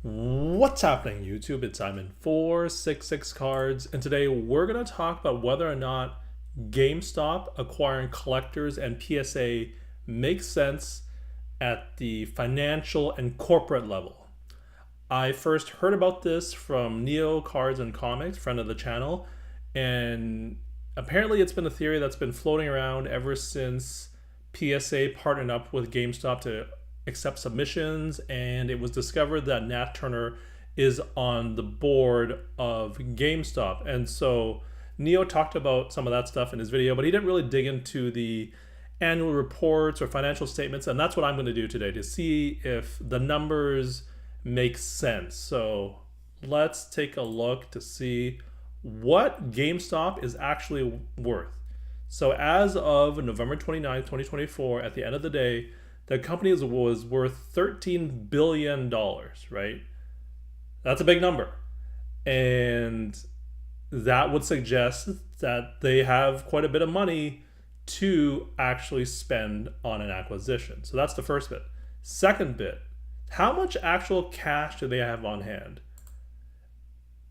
What's happening, YouTube? It's Simon 466 Cards, and today we're going to talk about whether or not GameStop acquiring collectors and PSA makes sense at the financial and corporate level. I first heard about this from Neo Cards and Comics, friend of the channel, and apparently it's been a theory that's been floating around ever since PSA partnered up with GameStop to accept submissions, and it was discovered that Nat Turner is on the board of GameStop. And so Neo talked about some of that stuff in his video, but he didn't really dig into the annual reports or financial statements, and that's what I'm going to do today to see if the numbers make sense. So let's take a look to see what GameStop is actually worth. So as of November 29th, 2024, at the end of the day, the company was worth $13 billion, right? That's a big number. And that would suggest that they have quite a bit of money to actually spend on an acquisition. So that's the first bit. Second bit, how much actual cash do they have on hand?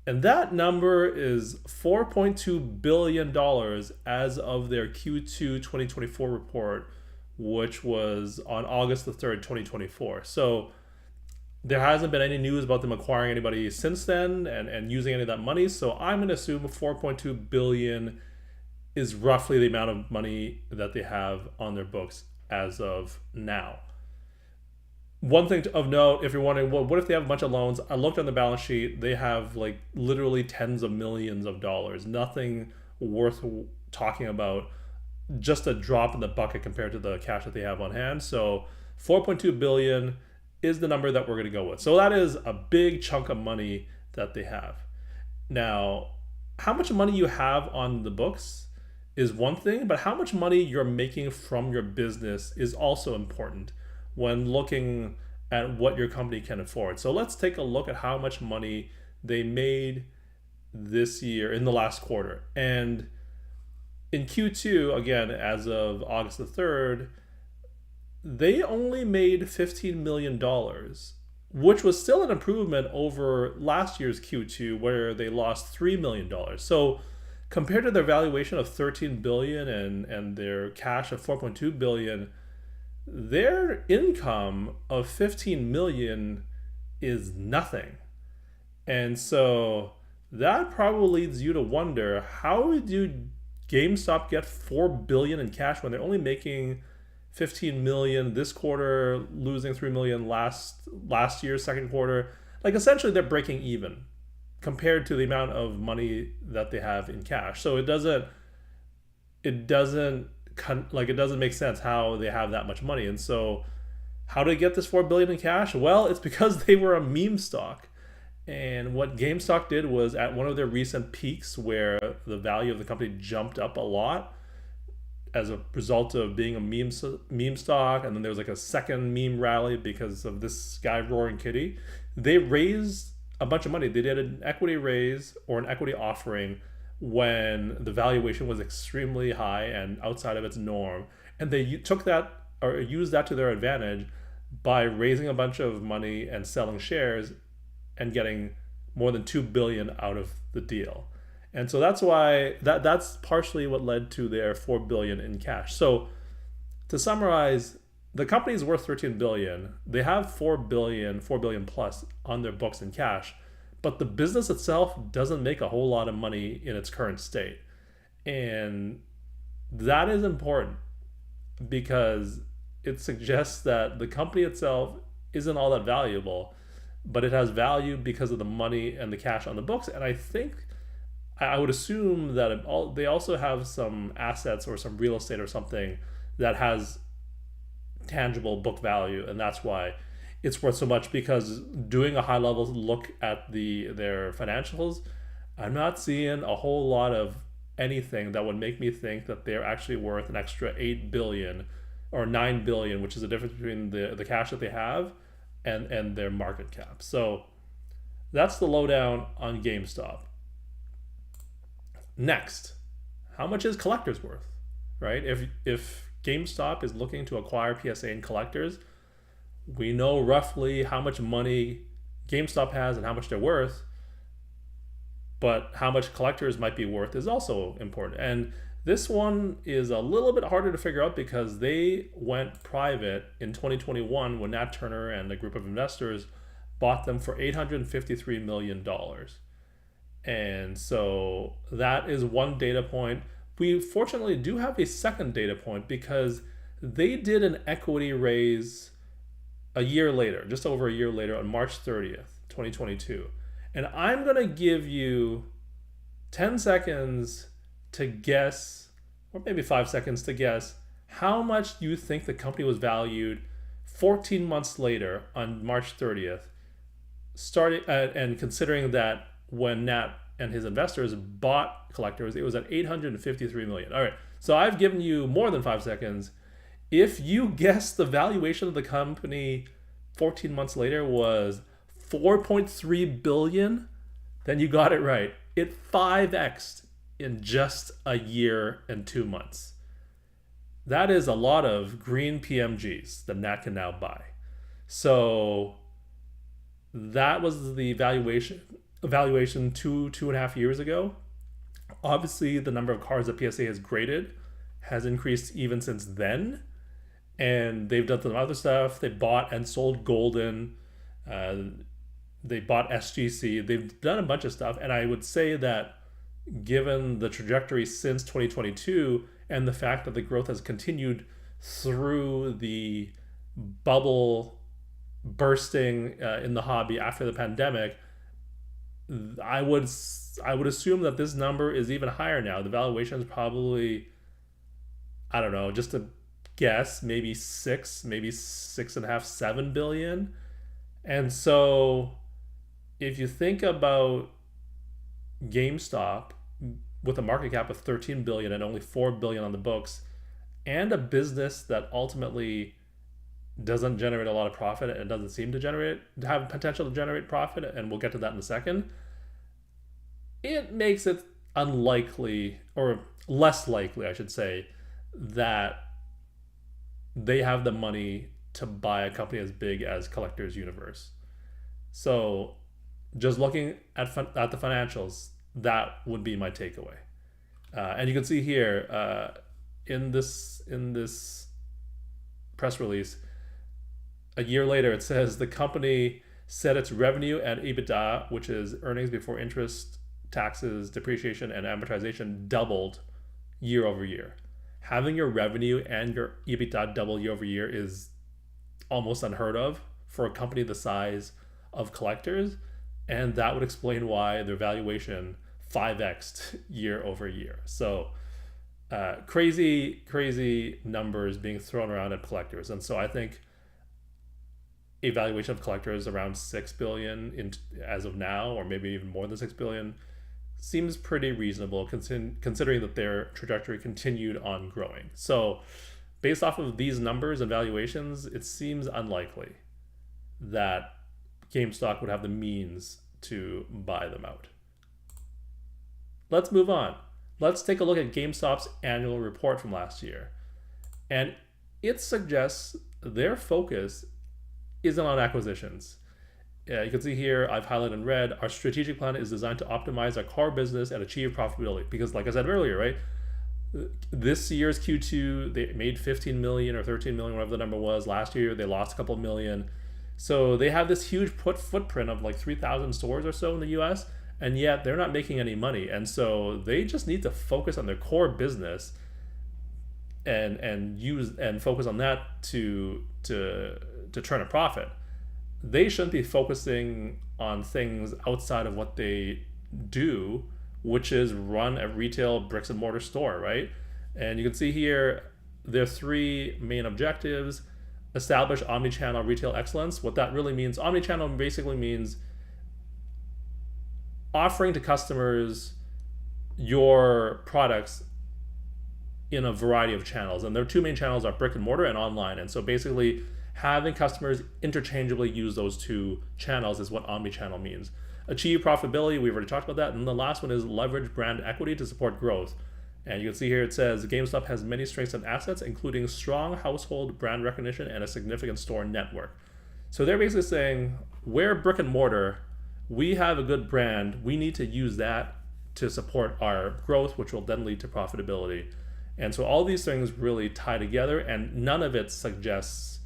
And that number is $4.2 billion as of their Q2 2024 report, which was on August the 3rd, 2024. So there hasn't been any news about them acquiring anybody since then and using any of that money. So I'm going to assume 4.2 billion is roughly the amount of money that they have on their books as of now. One thing of note, if you're wondering, well, what if they have a bunch of loans? I looked on the balance sheet. They have like literally tens of millions of dollars. Nothing worth talking about. Just a drop in the bucket compared to the cash that they have on hand. So 4.2 billion is the number that we're going to go with. So that is a big chunk of money that they have. Now, how much money you have on the books is one thing, but how much money you're making from your business is also important when looking at what your company can afford. So let's take a look at how much money they made this year in the last quarter. And in Q2, again, as of August the 3rd, they only made $15 million, which was still an improvement over last year's Q2, where they lost $3 million. So compared to their valuation of $13 billion and their cash of $4.2 billion, their income of $15 million is nothing. And so that probably leads you to wonder, how do GameStop get $4 billion in cash when they're only making $15 million this quarter, losing $3 million last year's second quarter? Like essentially they're breaking even compared to the amount of money that they have in cash. So it doesn't make sense how they have that much money. And so how did they get this $4 billion in cash? Well, it's because they were a meme stock. And what GameStop did was, at one of their recent peaks where the value of the company jumped up a lot as a result of being a meme stock, and then there was like a second meme rally because of this guy Roaring Kitty, they raised a bunch of money. They did an equity raise or an equity offering when the valuation was extremely high and outside of its norm, and they took that or used that to their advantage by raising a bunch of money and selling shares and getting more than $2 billion out of the deal. And so that's why that's partially what led to their $4 billion in cash. So to summarize, the company is worth $13 billion. They have $4 billion plus on their books in cash, but the business itself doesn't make a whole lot of money in its current state. And that is important because it suggests that the company itself isn't all that valuable, but it has value because of the money and the cash on the books. And I would assume that they also have some assets or some real estate or something that has tangible book value, and that's why it's worth so much. Because doing a high level look at their financials, I'm not seeing a whole lot of anything that would make me think that they're actually worth an extra $8 billion or $9 billion, which is the difference between the cash that they have and their market cap. So that's the lowdown on GameStop. Next, how much is collectors worth, right? If GameStop is looking to acquire PSA and collectors, we know roughly how much money GameStop has and how much they're worth, but how much collectors might be worth is also important. And this one is a little bit harder to figure out because they went private in 2021 when Nat Turner and a group of investors bought them for $853 million. And so that is one data point. We fortunately do have a second data point because they did an equity raise a year later, just over a year later, on March 30th, 2022. And I'm going to give you 10 seconds to guess, or maybe 5 seconds to guess, how much you think the company was valued 14 months later on March 30th, and considering that when Nat and his investors bought Collectors, it was at $853 million. All right, so I've given you more than 5 seconds. If you guess the valuation of the company 14 months later was $4.3 billion, then you got it right. It 5x'd in just a year and 2 months. That is a lot of green PMGs that Nat can now buy. So that was the valuation 2.5 years ago. Obviously, the number of cards that PSA has graded has increased even since then. And they've done some other stuff. They bought and sold Golden. They bought SGC. They've done a bunch of stuff. And I would say that given the trajectory since 2022 and the fact that the growth has continued through the bubble bursting in the hobby after the pandemic, I would assume that this number is even higher now. The valuation is probably, I don't know, just a guess, maybe 6.5, 7 billion. And so if you think about GameStop with a market cap of 13 billion and only 4 billion on the books, and a business that ultimately doesn't generate a lot of profit and doesn't seem to have potential to generate profit, and we'll get to that in a second, it makes it unlikely, or less likely, I should say, that they have the money to buy a company as big as Collectors Universe. So just looking at the financials, that would be my takeaway. And you can see here in this press release, a year later, it says the company said its revenue and EBITDA, which is earnings before interest, taxes, depreciation, and amortization, doubled year over year. Having your revenue and your EBITDA double year over year is almost unheard of for a company the size of Collectors, and that would explain why their valuation 5x'd year over year. So crazy numbers being thrown around at Collectors. And so I think a valuation of Collectors around 6 billion as of now, or maybe even more than 6 billion, seems pretty reasonable considering that their trajectory continued on growing. So based off of these numbers and valuations, it seems unlikely that GameStop would have the means to buy them out. Let's move on. Let's take a look at GameStop's annual report from last year. And it suggests their focus isn't on acquisitions. You can see here, I've highlighted in red, our strategic plan is designed to optimize our core business and achieve profitability. Because like I said earlier, right, this year's Q2, they made 15 million or 13 million, whatever the number was. Last year, they lost a couple million. So they have this huge footprint of like 3,000 stores or so in the US, and yet they're not making any money. And so they just need to focus on their core business and focus on that to turn a profit. They shouldn't be focusing on things outside of what they do, which is run a retail bricks and mortar store, right? And you can see here their three main objectives: establish omnichannel retail excellence. What that really means, omnichannel basically means offering to customers your products in a variety of channels. And their two main channels are brick and mortar and online. And so basically having customers interchangeably use those two channels is what omnichannel means. Achieve profitability, we've already talked about that. And the last one is leverage brand equity to support growth. And you can see here it says GameStop has many strengths and assets, including strong household brand recognition and a significant store network. So they're basically saying we're brick and mortar. We have a good brand. We need to use that to support our growth, which will then lead to profitability. And so all these things really tie together, and none of it suggests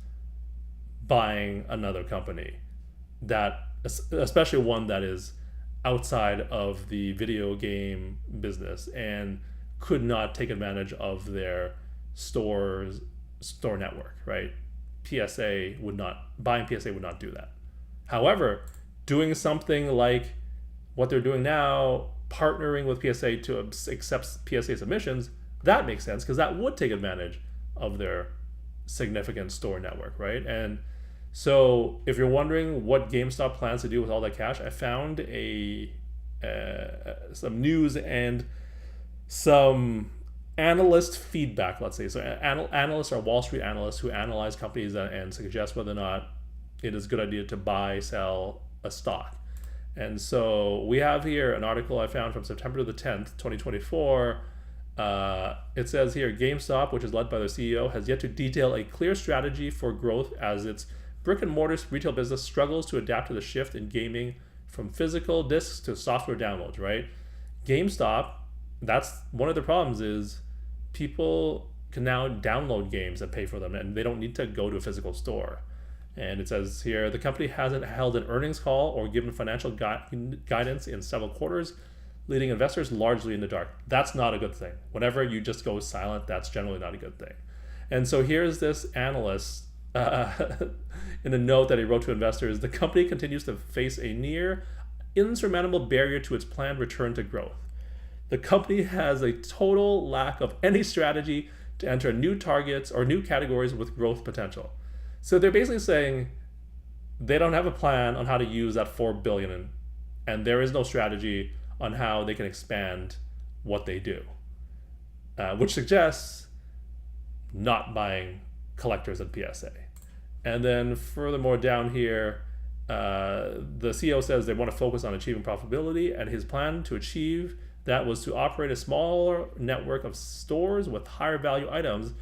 buying another company, that especially one that is outside of the video game business and could not take advantage of their store network, right? Buying PSA would not do that. However, doing something like what they're doing now, partnering with PSA to accept PSA submissions, that makes sense because that would take advantage of their significant store network, right? And so if you're wondering what GameStop plans to do with all that cash, I found some news and some analyst feedback, let's say. So analysts are Wall Street analysts who analyze companies and suggest whether or not it is a good idea to buy, sell a stock. And so we have here an article I found from September the 10th, 2024. It says here, GameStop, which is led by their CEO, has yet to detail a clear strategy for growth as its brick and mortar retail business struggles to adapt to the shift in gaming from physical discs to software downloads, right? GameStop, that's one of the problems is people can now download games and pay for them, and they don't need to go to a physical store. And it says here, the company hasn't held an earnings call or given financial guidance in several quarters, leading investors largely in the dark. That's not a good thing. Whenever you just go silent, that's generally not a good thing. And so here's this analyst in a note that he wrote to investors. The company continues to face a near insurmountable barrier to its planned return to growth. The company has a total lack of any strategy to enter new targets or new categories with growth potential. So they're basically saying they don't have a plan on how to use that $4 billion, and there is no strategy on how they can expand what they do, which suggests not buying collectors at PSA. And then furthermore down here, the CEO says they want to focus on achieving profitability, and his plan to achieve that was to operate a smaller network of stores with higher value items.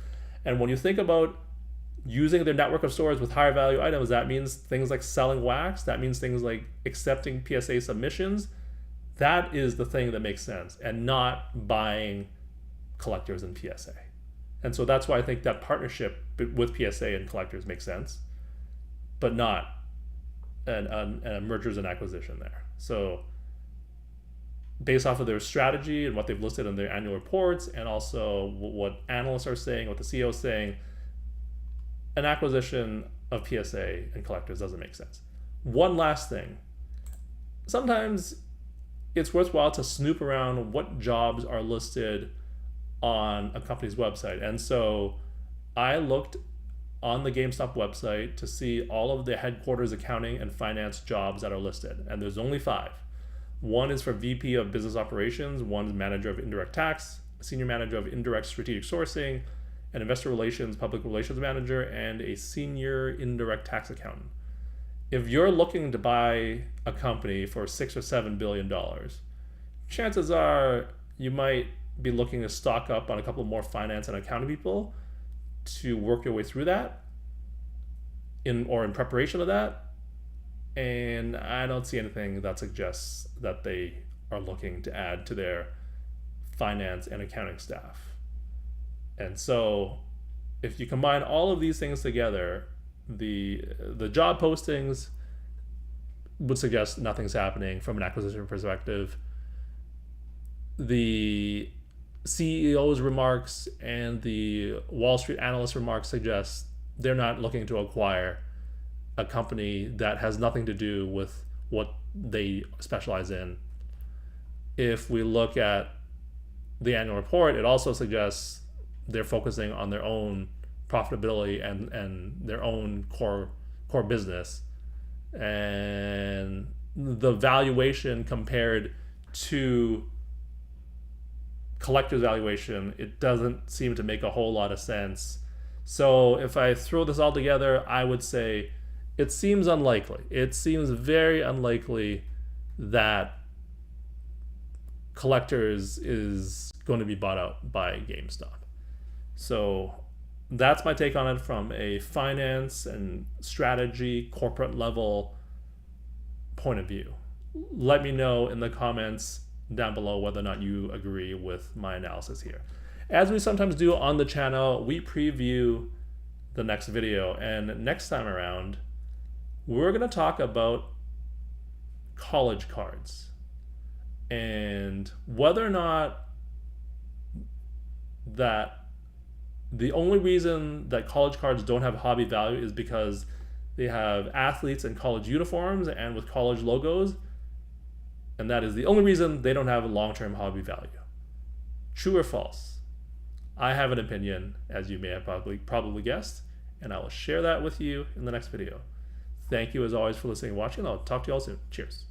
And when you think about using their network of stores with higher value items, that means things like selling wax, that means things like accepting PSA submissions. That is the thing that makes sense, and not buying collectors in PSA. And so that's why I think that partnership with PSA and collectors makes sense, but not a mergers and acquisition there. So based off of their strategy and what they've listed in their annual reports, and also what analysts are saying, what the CEO is saying, an acquisition of PSA and collectors doesn't make sense. One last thing. Sometimes it's worthwhile to snoop around what jobs are listed on a company's website. And so I looked on the GameStop website to see all of the headquarters accounting and finance jobs that are listed. And there's only 5. One is for VP of Business Operations, one is Manager of Indirect Tax, Senior Manager of Indirect Strategic Sourcing, an Investor Relations, Public Relations Manager, and a Senior Indirect Tax Accountant. If you're looking to buy a company for $6 or $7 billion, chances are you might be looking to stock up on a couple more finance and accounting people to work your way through that in preparation of that. And I don't see anything that suggests that they are looking to add to their finance and accounting staff. And so if you combine all of these things together, the job postings would suggest nothing's happening from an acquisition perspective. The CEO's remarks and the Wall Street analyst remarks suggest they're not looking to acquire a company that has nothing to do with what they specialize in. If we look at the annual report, it also suggests they're focusing on their own profitability and their own core business. And the valuation compared to collector's valuation, it doesn't seem to make a whole lot of sense. So if I throw this all together, I would say it seems unlikely. It seems very unlikely that collectors is going to be bought out by GameStop. So that's my take on it from a finance and strategy corporate level point of view. Let me know in the comments down below whether or not you agree with my analysis here. As we sometimes do on the channel, we preview the next video, and next time around, we're going to talk about college cards and whether or not that the only reason that college cards don't have hobby value is because they have athletes in college uniforms and with college logos, and that is the only reason they don't have a long-term hobby value. True or false? I have an opinion, as you may have probably guessed, and I will share that with you in the next video. Thank you as always for listening and watching. I'll talk to you all soon. Cheers.